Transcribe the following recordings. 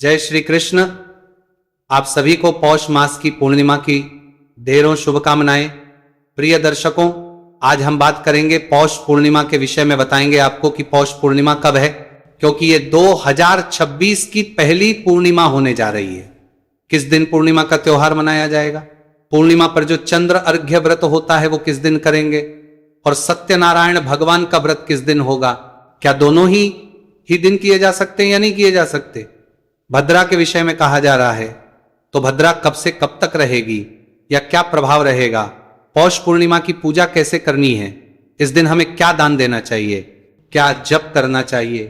जय श्री कृष्ण। आप सभी को पौष मास की पूर्णिमा की ढेरों शुभकामनाएं। प्रिय दर्शकों, आज हम बात करेंगे पौष पूर्णिमा के विषय में। बताएंगे आपको कि पौष पूर्णिमा कब है, क्योंकि ये 2026 की पहली पूर्णिमा होने जा रही है। किस दिन पूर्णिमा का त्योहार मनाया जाएगा, पूर्णिमा पर जो चंद्र अर्घ्य व्रत होता है वो किस दिन करेंगे, और सत्यनारायण भगवान का व्रत किस दिन होगा। क्या दोनों ही दिन किए जा सकते हैं या नहीं किए जा सकते। भद्रा के विषय में कहा जा रहा है, तो भद्रा कब से कब तक रहेगी या क्या प्रभाव रहेगा, पौष पूर्णिमा की पूजा कैसे करनी है, इस दिन हमें क्या दान देना चाहिए, क्या जप करना चाहिए,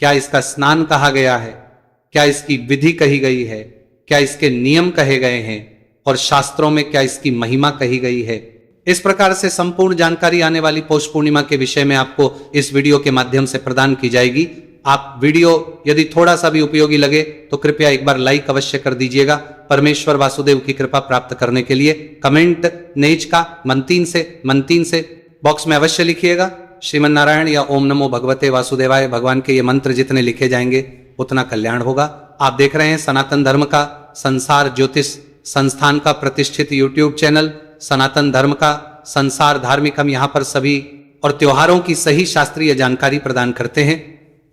क्या इसका स्नान कहा गया है, क्या इसकी विधि कही गई है, क्या इसके नियम कहे गए हैं और शास्त्रों में क्या इसकी महिमा कही गई है। इस प्रकार से संपूर्ण जानकारी आने वाली पौष पूर्णिमा के विषय में आपको इस वीडियो के माध्यम से प्रदान की जाएगी। आप वीडियो यदि थोड़ा सा भी उपयोगी लगे तो कृपया एक बार लाइक अवश्य कर दीजिएगा। परमेश्वर वासुदेव की कृपा प्राप्त करने के लिए कमेंट नेज का मन तीन से बॉक्स में अवश्य लिखिएगा। श्रीमन नारायण या ओम नमो भगवते वासुदेवाय, भगवान के ये मंत्र जितने लिखे जाएंगे उतना कल्याण होगा। आप देख रहे हैं सनातन धर्म का संसार ज्योतिष संस्थान का प्रतिष्ठित यूट्यूब चैनल सनातन धर्म का संसार धार्मिक। हम यहाँ पर सभी और त्योहारों की सही शास्त्रीय जानकारी प्रदान करते हैं।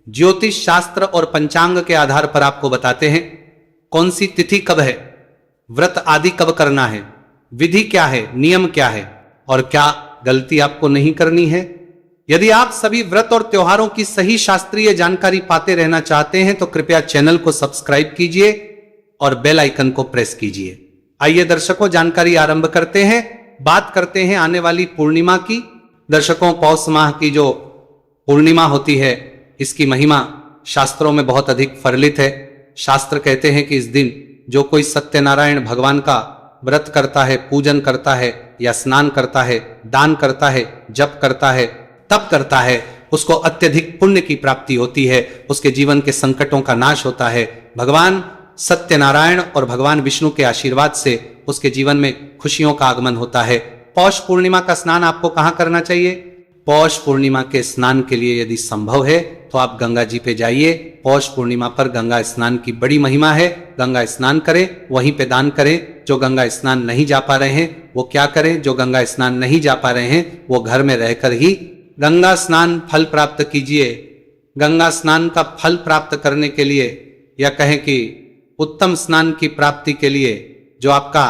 ज्योतिष शास्त्र और पंचांग के आधार पर आपको बताते हैं कौन सी तिथि कब है, व्रत आदि कब करना है, विधि क्या है, नियम क्या है और क्या गलती आपको नहीं करनी है। यदि आप सभी व्रत और त्योहारों की सही शास्त्रीय जानकारी पाते रहना चाहते हैं तो कृपया चैनल को सब्सक्राइब कीजिए और बेल आइकन को प्रेस कीजिए। आइए दर्शकों, जानकारी आरंभ करते हैं। बात करते हैं आने वाली पूर्णिमा की। दर्शकों, पौष माह की जो पूर्णिमा होती है इसकी महिमा शास्त्रों में बहुत अधिक फलित है। शास्त्र कहते हैं कि इस दिन जो कोई सत्यनारायण भगवान का व्रत करता है, पूजन करता है या स्नान करता है, दान करता है, जप करता है, तप करता है, उसको अत्यधिक पुण्य की प्राप्ति होती है, उसके जीवन के संकटों का नाश होता है। भगवान सत्यनारायण और भगवान विष्णु के आशीर्वाद से उसके जीवन में खुशियों का आगमन होता है। पौष पूर्णिमा का स्नान आपको कहां करना चाहिए? पौष पूर्णिमा के स्नान के लिए यदि संभव है तो आप गंगा जी पे जाइए। पौष पूर्णिमा पर गंगा स्नान की बड़ी महिमा है। गंगा स्नान करें, वहीं पे दान करें। जो गंगा स्नान नहीं जा पा रहे हैं वो क्या करें? जो गंगा स्नान नहीं जा पा रहे हैं वो घर में रहकर ही गंगा स्नान फल प्राप्त कीजिए। गंगा स्नान का फल प्राप्त करने के लिए या कहें कि उत्तम स्नान की प्राप्ति के लिए जो आपका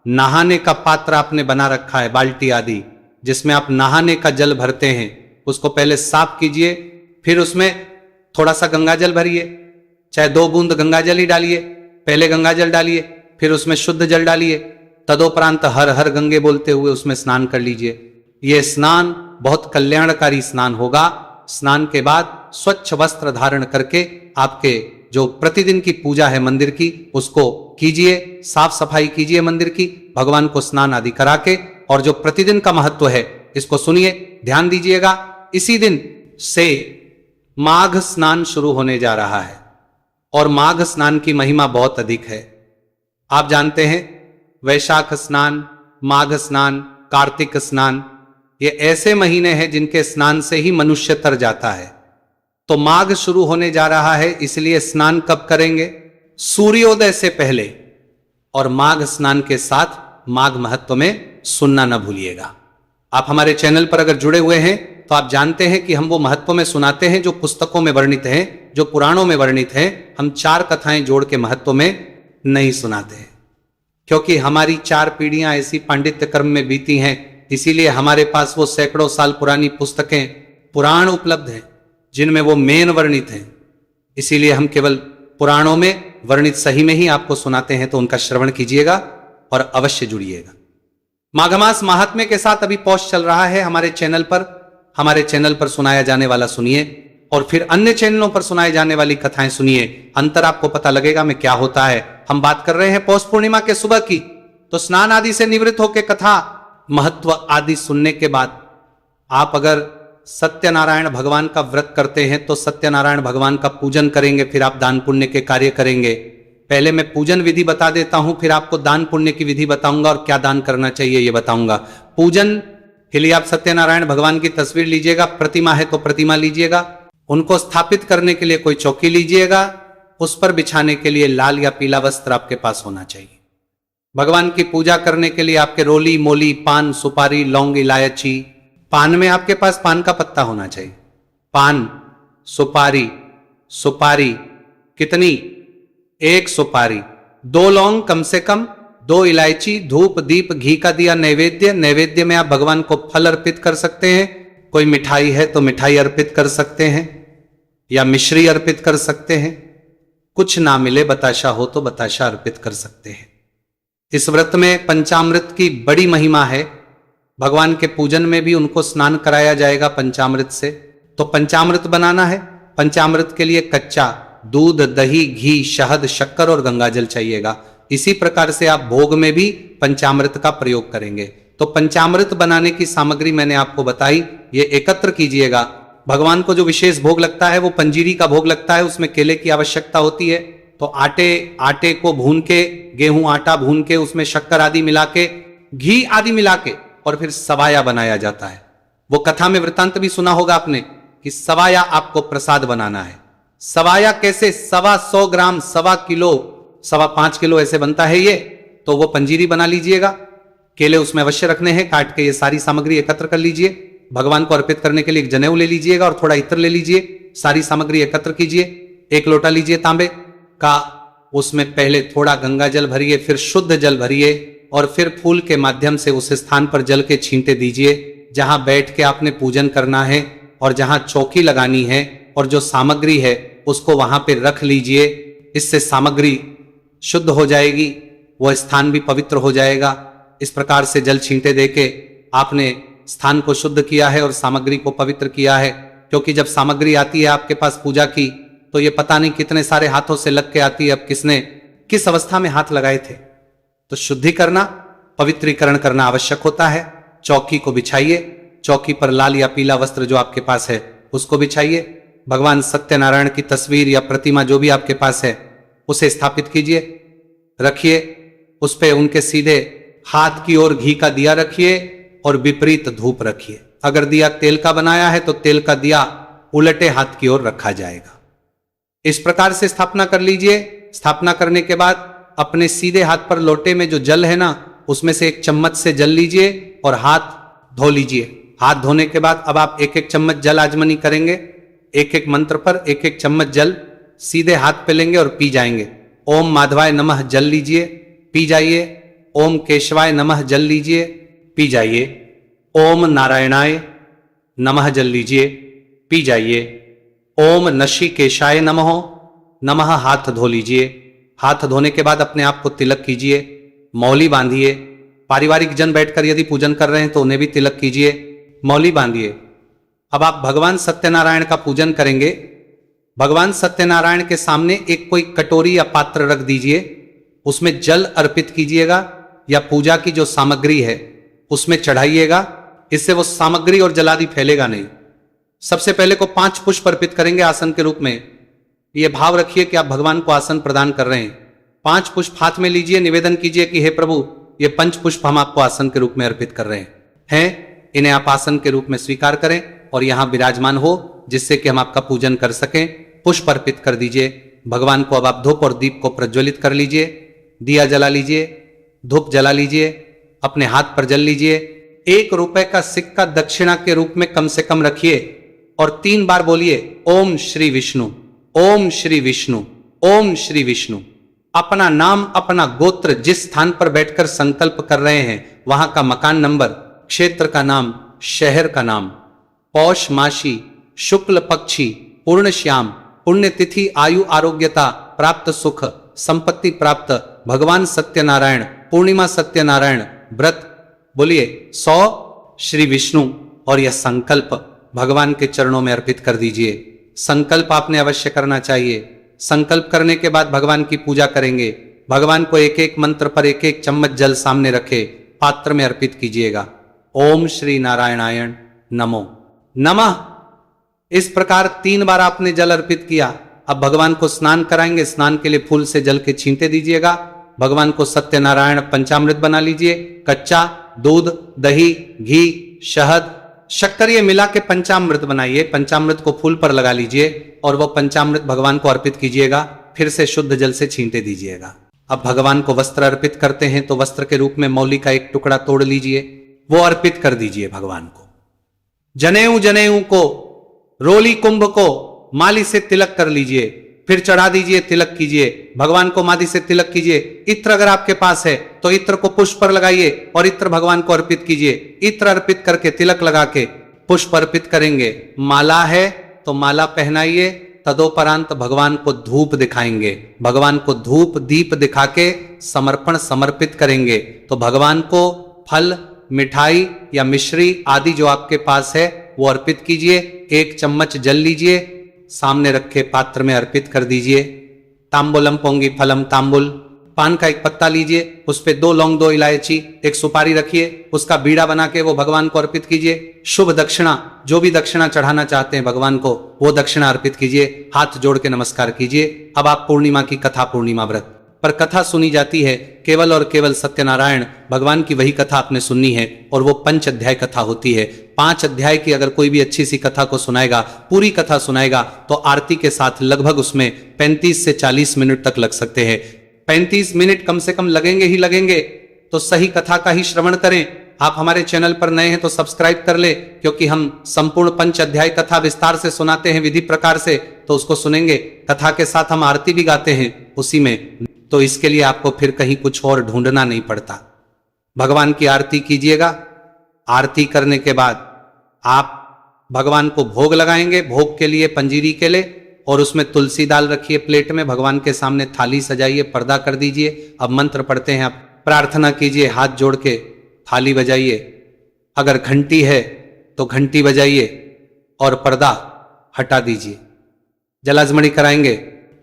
नहाने का पात्र आपने बना रखा है, बाल्टी आदि जिसमें आप नहाने का जल भरते हैं, उसको पहले साफ कीजिए। फिर उसमें थोड़ा सा गंगा जल भरिए, चाहे 2 बूंद गंगा जल ही डालिए। पहले गंगा जल डालिए, फिर उसमें शुद्ध जल डालिए। तदोपरांत हर हर गंगे बोलते हुए उसमें स्नान कर लीजिए। यह स्नान बहुत कल्याणकारी स्नान होगा। स्नान के बाद स्वच्छ वस्त्र धारण करके आपके जो प्रतिदिन की पूजा है मंदिर की उसको कीजिए, साफ सफाई कीजिए मंदिर की, भगवान को स्नान आदि करा के। और जो प्रतिदिन का महत्व है इसको सुनिए, ध्यान दीजिएगा। इसी दिन से माघ स्नान शुरू होने जा रहा है और माघ स्नान की महिमा बहुत अधिक है। आप जानते हैं वैशाख स्नान, माघ स्नान, कार्तिक स्नान, ये ऐसे महीने हैं जिनके स्नान से ही मनुष्य तर जाता है। तो माघ शुरू होने जा रहा है, इसलिए स्नान कब करेंगे? सूर्योदय से पहले। और माघ स्नान के साथ माघ महत्व में सुनना न भूलिएगा। आप हमारे चैनल पर अगर जुड़े हुए हैं तो आप जानते हैं कि हम वो महत्व में सुनाते हैं जो पुस्तकों में वर्णित हैं, जो पुराणों में वर्णित हैं। हम 4 कथाएं जोड़ के महत्व में नहीं सुनाते हैं, क्योंकि हमारी 4 पीढ़ियां ऐसी पांडित्य कर्म में बीती हैं। इसीलिए हमारे पास वो सैकड़ों साल पुरानी पुस्तकें, पुराण उपलब्ध हैं जिनमें वो मेन वर्णित हैं। इसीलिए हम केवल पुराणों में वर्णित सही में ही आपको सुनाते हैं, तो उनका श्रवण कीजिएगा और अवश्य जुड़िएगा। माघ मास महात्म्य के साथ अभी पौष चल रहा है हमारे चैनल पर सुनाया जाने वाला सुनिए और फिर अन्य चैनलों पर सुनाई जाने वाली कथाएं सुनिए। अंतर आपको पता लगेगा में क्या होता है। हम बात कर रहे हैं पौष पूर्णिमा के सुबह की, तो स्नान आदि से निवृत्त होकर कथा महत्व आदि सुनने के बाद आप अगर सत्यनारायण भगवान का व्रत करते हैं तो सत्यनारायण भगवान का पूजन करेंगे, फिर आप दान पुण्य के कार्य करेंगे। पहले मैं पूजन विधि बता देता हूं, फिर आपको दान पुण्य की विधि बताऊंगा और क्या दान करना चाहिए ये बताऊंगा। पूजन के लिए आप सत्यनारायण भगवान की तस्वीर लीजिएगा, प्रतिमा है तो प्रतिमा लीजिएगा, उनको स्थापित करने के लिए कोई चौकी लीजिएगा, उस पर बिछाने के लिए लाल या पीला वस्त्र आपके पास होना चाहिए। भगवान की पूजा करने के लिए आपके रोली मोली पान सुपारी लौंग इलायची, पान में आपके पास पान का पत्ता होना चाहिए। पान सुपारी, सुपारी कितनी? 1 सुपारी, 2 लौंग कम से कम, 2 इलायची, धूप दीप घी का दिया नैवेद्य। नैवेद्य में आप भगवान को फल अर्पित कर सकते हैं, कोई मिठाई है तो मिठाई अर्पित कर सकते हैं या मिश्री अर्पित कर सकते हैं। कुछ ना मिले बताशा हो तो बताशा अर्पित कर सकते हैं। इस व्रत में पंचामृत की बड़ी महिमा है। भगवान के पूजन में भी उनको स्नान कराया जाएगा पंचामृत से। तो पंचामृत बनाना है। पंचामृत के लिए कच्चा दूध, दही, घी, शहद, शक्कर और गंगाजल चाहिएगा। इसी प्रकार से आप भोग में भी पंचामृत का प्रयोग करेंगे। तो पंचामृत बनाने की सामग्री मैंने आपको बताई, ये एकत्र कीजिएगा। भगवान को जो विशेष भोग लगता है वो पंजीरी का भोग लगता है, उसमें केले की आवश्यकता होती है। तो आटे को भून के, गेहूं आटा भून के उसमें शक्कर आदि मिला के, घी आदि मिला के और फिर सवाया बनाया जाता है। वो कथा में वृतांत भी सुना होगा आपने कि सवाया आपको प्रसाद बनाना है। सवाया कैसे? 125 ग्राम, 1.25 किलो, 5.25 किलो ऐसे बनता है ये। तो वो पंजीरी बना लीजिएगा। केले उसमें अवश्य रखने हैं, काट के ये सारी सामग्री एकत्र कर लीजिए। भगवान को अर्पित करने के लिए एक जनेऊ ले लीजिएगा और थोड़ा इत्र ले लीजिए। सारी सामग्री एकत्र कीजिए। 1 लोटा लीजिए तांबे का, उसमें पहले थोड़ा गंगा जल भरिए, फिर शुद्ध जल भरिए और फिर फूल के माध्यम से उस स्थान पर जल के छींटे दीजिए जहां बैठ के आपने पूजन करना है और जहां चौकी लगानी है, और जो सामग्री है उसको वहां पे रख लीजिए। इससे सामग्री शुद्ध हो जाएगी, वह स्थान भी पवित्र हो जाएगा। इस प्रकार से जल छींटे देके आपने स्थान को शुद्ध किया है और सामग्री को पवित्र किया है। क्योंकि जब सामग्री आती है आपके पास पूजा की, तो ये पता नहीं कितने सारे हाथों से लग के आती है, अब किसने किस अवस्था में हाथ लगाए थे। तो शुद्धि करना, पवित्रीकरण करना आवश्यक होता है। चौकी को बिछाइए। चौकी पर लाल या पीला वस्त्र जो आपके पास है उसको बिछाइए। भगवान सत्यनारायण की तस्वीर या प्रतिमा जो भी आपके पास है उसे स्थापित कीजिए, रखिए। उस पे उनके सीधे हाथ की ओर घी का दिया रखिए और विपरीत धूप रखिए। अगर दिया तेल का बनाया है तो तेल का दिया उलटे हाथ की ओर रखा जाएगा। इस प्रकार से स्थापना कर लीजिए। स्थापना करने के बाद अपने सीधे हाथ पर लोटे में जो जल है ना, उसमें से 1 चम्मच से जल लीजिए और हाथ धो लीजिए। हाथ धोने के बाद अब आप 1-1 चम्मच जल आजमनी करेंगे। 1-1 मंत्र पर 1-1 चम्मच जल सीधे हाथ पे लेंगे और पी जाएंगे। ओम माधवाय नमः जल लीजिए, पी जाइए। ओम केशवाय नमः जल लीजिए, पी जाइए। ओम नारायणाय नमः जल लीजिए, पी जाइए। ओम नशिकेशाय नमः हाथ धो लीजिए। हाथ धोने के बाद अपने आप को तिलक कीजिए, मौली बांधिए। पारिवारिक जन बैठकर यदि पूजन कर रहे हैं तो उन्हें भी तिलक कीजिए, मौली बांधिए। अब आप भगवान सत्यनारायण का पूजन करेंगे। भगवान सत्यनारायण के सामने एक कोई कटोरी या पात्र रख दीजिए, उसमें जल अर्पित कीजिएगा या पूजा की जो सामग्री है उसमें चढ़ाइएगा। इससे वो सामग्री और जलादि फैलेगा नहीं। सबसे पहले को 5 पुष्प अर्पित करेंगे आसन के रूप में। ये भाव रखिए कि आप भगवान को आसन प्रदान कर रहे हैं। 5 पुष्प हाथ में लीजिए, निवेदन कीजिए कि हे प्रभु, ये 5 पुष्प हम आपको आसन के रूप में अर्पित कर रहे हैं। इन्हें आप आसन के रूप में स्वीकार करें और यहां विराजमान हो, जिससे कि हम आपका पूजन कर सकें। पुष्प अर्पित कर दीजिए भगवान को। अब आप धूप और दीप को प्रज्वलित कर लीजिए, दिया जला लीजिए, धूप जला लीजिए, अपने हाथ पर जल लीजिए। 1 रुपए का सिक्का दक्षिणा के रूप में कम से कम रखिए और 3 बार बोलिए ओम श्री विष्णु, ओम श्री विष्णु, ओम श्री विष्णु। अपना नाम, अपना गोत्र, जिस स्थान पर बैठकर संकल्प कर रहे हैं वहां का मकान नंबर, क्षेत्र का नाम, शहर का नाम, पौष मासी, शुक्ल पक्षी, पूर्ण श्याम, पुण्य तिथि, आयु आरोग्यता, प्राप्त सुख, संपत्ति प्राप्त, भगवान सत्यनारायण, पूर्णिमा सत्यनारायण व्रत बोलिए 100 श्री विष्णु और यह संकल्प भगवान के चरणों में अर्पित कर दीजिए। संकल्प आपने अवश्य करना चाहिए। संकल्प करने के बाद भगवान की पूजा करेंगे। भगवान को 1-1 मंत्र पर 1-1 चम्मच जल सामने रखे पात्र में अर्पित कीजिएगा। ओम श्री नारायणायण नमो नमः। इस प्रकार 3 बार आपने जल अर्पित किया। अब भगवान को स्नान कराएंगे। स्नान के लिए फूल से जल के छींटे दीजिएगा। भगवान को सत्यनारायण पंचामृत बना लीजिए। कच्चा दूध, दही, घी, शहद, शक्कर ये मिला के पंचामृत बनाइए। पंचामृत को फूल पर लगा लीजिए और वह पंचामृत भगवान को अर्पित कीजिएगा। फिर से शुद्ध जल से छींटे दीजिएगा। अब भगवान को वस्त्र अर्पित करते हैं तो वस्त्र के रूप में मौली का एक टुकड़ा तोड़ लीजिए, वो अर्पित कर दीजिए भगवान को। जनेऊ जनेऊ को, रोली कुंभ को माली से तिलक कर लीजिए, फिर चढ़ा दीजिए, तिलक कीजिए, भगवान को माली से तिलक कीजिए। इत्र अगर आपके पास है तो इत्र को पुष्प पर लगाइए और इत्र भगवान को अर्पित कीजिए। इत्र अर्पित करके तिलक लगा के पुष्प अर्पित करेंगे। माला है तो माला पहनाइए, तदोपरांत भगवान को धूप दिखाएंगे, भगवान को धूप दीप दिखा के समर्पण समर्पित करेंगे। तो भगवान को फल, मिठाई या मिश्री आदि जो आपके पास है वो अर्पित कीजिए। 1 चम्मच जल लीजिए, सामने रखे पात्र में अर्पित कर दीजिए। तांबूलम पोंगी फलम तांबुल, पान का एक पत्ता लीजिए, उस पे 2 लौंग 2 इलायची, एक सुपारी रखिए, उसका बीड़ा बना के वो भगवान को अर्पित कीजिए। शुभ दक्षिणा, जो भी दक्षिणा चढ़ाना चाहते हैं भगवान को वो दक्षिणा अर्पित कीजिए। हाथ जोड़ के नमस्कार कीजिए। अब आप पूर्णिमा की कथा, पूर्णिमा व्रत पर कथा सुनी जाती है, केवल और केवल सत्यनारायण भगवान की वही कथा आपने सुननी है और वो 5 अध्याय कथा होती है। 5 अध्याय की अगर कोई भी अच्छी सी कथा को सुनाएगा, पूरी कथा सुनाएगा तो आरती के साथ लगभग उसमें 35 से 40 मिनट तक लग सकते हैं। 35 मिनट कम से कम लगेंगे ही लगेंगे। तो सही कथा का ही श्रवण करें। आप हमारे चैनल पर नए हैं तो सब्सक्राइब कर ले, क्योंकि हम संपूर्ण 5 अध्याय कथा विस्तार से सुनाते हैं विधि प्रकार से, तो उसको सुनेंगे। कथा के साथ हम आरती भी गाते हैं उसी में, तो इसके लिए आपको फिर कहीं कुछ और ढूंढना नहीं पड़ता। भगवान की आरती कीजिएगा। आरती करने के बाद आप भगवान को भोग लगाएंगे। भोग के लिए पंजीरी के लिए, और उसमें तुलसी दाल रखिए प्लेट में, भगवान के सामने थाली सजाइए, पर्दा कर दीजिए। अब मंत्र पढ़ते हैं, आप प्रार्थना कीजिए, हाथ जोड़ के थाली बजाइए। अगर घंटी है तो घंटी बजाइए और पर्दा हटा दीजिए। जलाजमणी कराएंगे,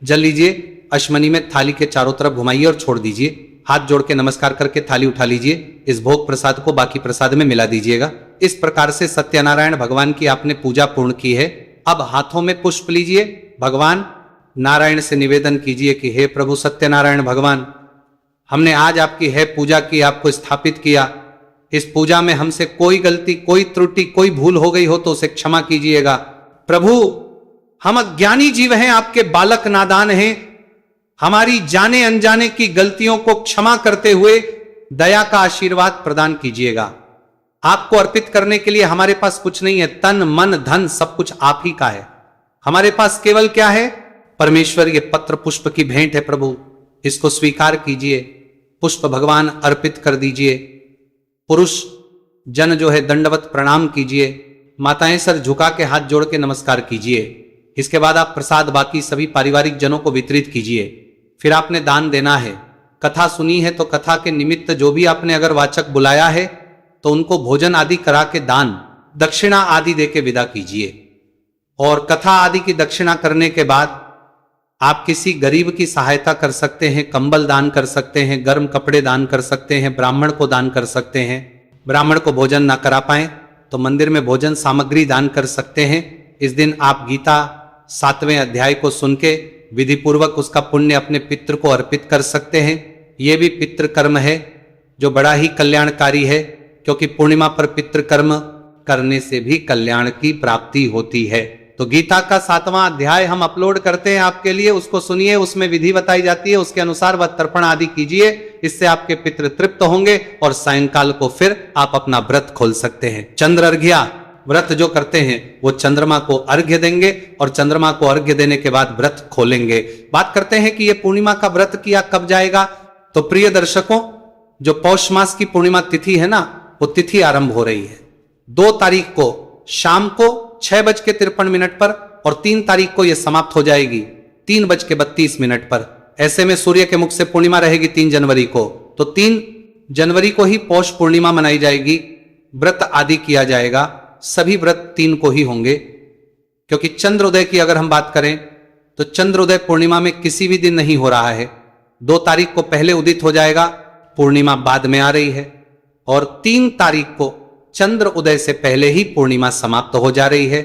जल लीजिए, अश्मनी में थाली के चारों तरफ घुमाइए और छोड़ दीजिए। हाथ जोड़ के नमस्कार करके थाली उठा लीजिए। इस भोग प्रसाद को बाकी प्रसाद में मिला दीजिएगा। इस प्रकार से सत्यनारायण भगवान की आपने पूजा पूर्ण की है। अब हाथों में पुष्प लीजिए, भगवान नारायण से निवेदन कीजिए कि हे प्रभु सत्यनारायण भगवान, हमने आज आपकी है पूजा की, आपको स्थापित किया। इस पूजा में हमसे कोई गलती, कोई त्रुटि, कोई भूल हो गई हो तो उसे क्षमा कीजिएगा। प्रभु, हम अज्ञानी जीव हैं, आपके बालक नादान हैं। हमारी जाने अनजाने की गलतियों को क्षमा करते हुए दया का आशीर्वाद प्रदान कीजिएगा। आपको अर्पित करने के लिए हमारे पास कुछ नहीं है, तन मन धन सब कुछ आप ही का है। हमारे पास केवल क्या है? परमेश्वर, ये पत्र पुष्प की भेंट है प्रभु, इसको स्वीकार कीजिए। पुष्प भगवान अर्पित कर दीजिए। पुरुष जन जो है दंडवत प्रणाम कीजिए। माताएं सर झुका के हाथ जोड़ के नमस्कार कीजिए। इसके बाद आप प्रसाद बाकी सभी पारिवारिक जनों को वितरित कीजिए। फिर आपने दान देना है। कथा सुनी है तो कथा के निमित्त जो भी आपने अगर वाचक बुलाया है तो उनको भोजन आदि करा के दान दक्षिणा आदि देके विदा कीजिए। और कथा आदि की दक्षिणा करने के बाद आप किसी गरीब की सहायता कर सकते हैं, कंबल दान कर सकते हैं, गर्म कपड़े दान कर सकते हैं, ब्राह्मण को दान कर सकते हैं। ब्राह्मण को भोजन ना करा पाए तो मंदिर में भोजन सामग्री दान कर सकते हैं। इस दिन आप गीता 7वें अध्याय को सुन के विधि पूर्वक उसका पुण्य अपने पितृ को अर्पित कर सकते हैं। यह भी पितृ कर्म है जो बड़ा ही कल्याणकारी है, क्योंकि पूर्णिमा पर पितृ कर्म करने से भी कल्याण की प्राप्ति होती है। तो गीता का 7वां अध्याय हम अपलोड करते हैं आपके लिए, उसको सुनिए। उसमें विधि बताई जाती है, उसके अनुसार वह तर्पण आदि कीजिए। इससे आपके पितृ तृप्त होंगे और सायंकाल को फिर आप अपना व्रत खोल सकते हैं। चंद्र अर्घ्या व्रत जो करते हैं वो चंद्रमा को अर्घ्य देंगे और चंद्रमा को अर्घ्य देने के बाद व्रत खोलेंगे। बात करते हैं कि ये पूर्णिमा का व्रत किया कब जाएगा। तो प्रिय दर्शकों, जो पौष मास की पूर्णिमा तिथि है ना, वो तिथि आरंभ हो रही है 2 तारीख को शाम को 6:53 पर, और 3 तारीख को यह समाप्त हो जाएगी 3:32 पर। ऐसे में सूर्य के मुख से पूर्णिमा रहेगी 3 जनवरी को। तो 3 जनवरी को ही पौष पूर्णिमा मनाई जाएगी, व्रत आदि किया जाएगा। सभी व्रत 3 को ही होंगे, क्योंकि चंद्रोदय की अगर हम बात करें तो चंद्रोदय पूर्णिमा में किसी भी दिन नहीं हो रहा है। 2 तारीख को पहले उदित हो जाएगा, पूर्णिमा बाद में आ रही है, और 3 तारीख को चंद्र उदय से पहले ही पूर्णिमा समाप्त हो जा रही है।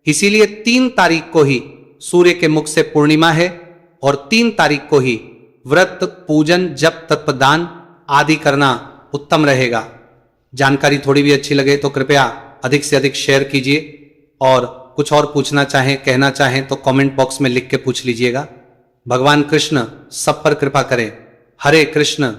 इसीलिए 3 तारीख को ही सूर्य के मुख से पूर्णिमा है और 3 तारीख को ही व्रत, पूजन, जप, तप, दान आदि करना उत्तम रहेगा। जानकारी थोड़ी भी अच्छी लगे तो कृपया अधिक से अधिक शेयर कीजिए, और कुछ और पूछना चाहें, कहना चाहें तो कमेंट बॉक्स में लिख के पूछ लीजिएगा। भगवान कृष्ण सब पर कृपा करें। हरे कृष्ण।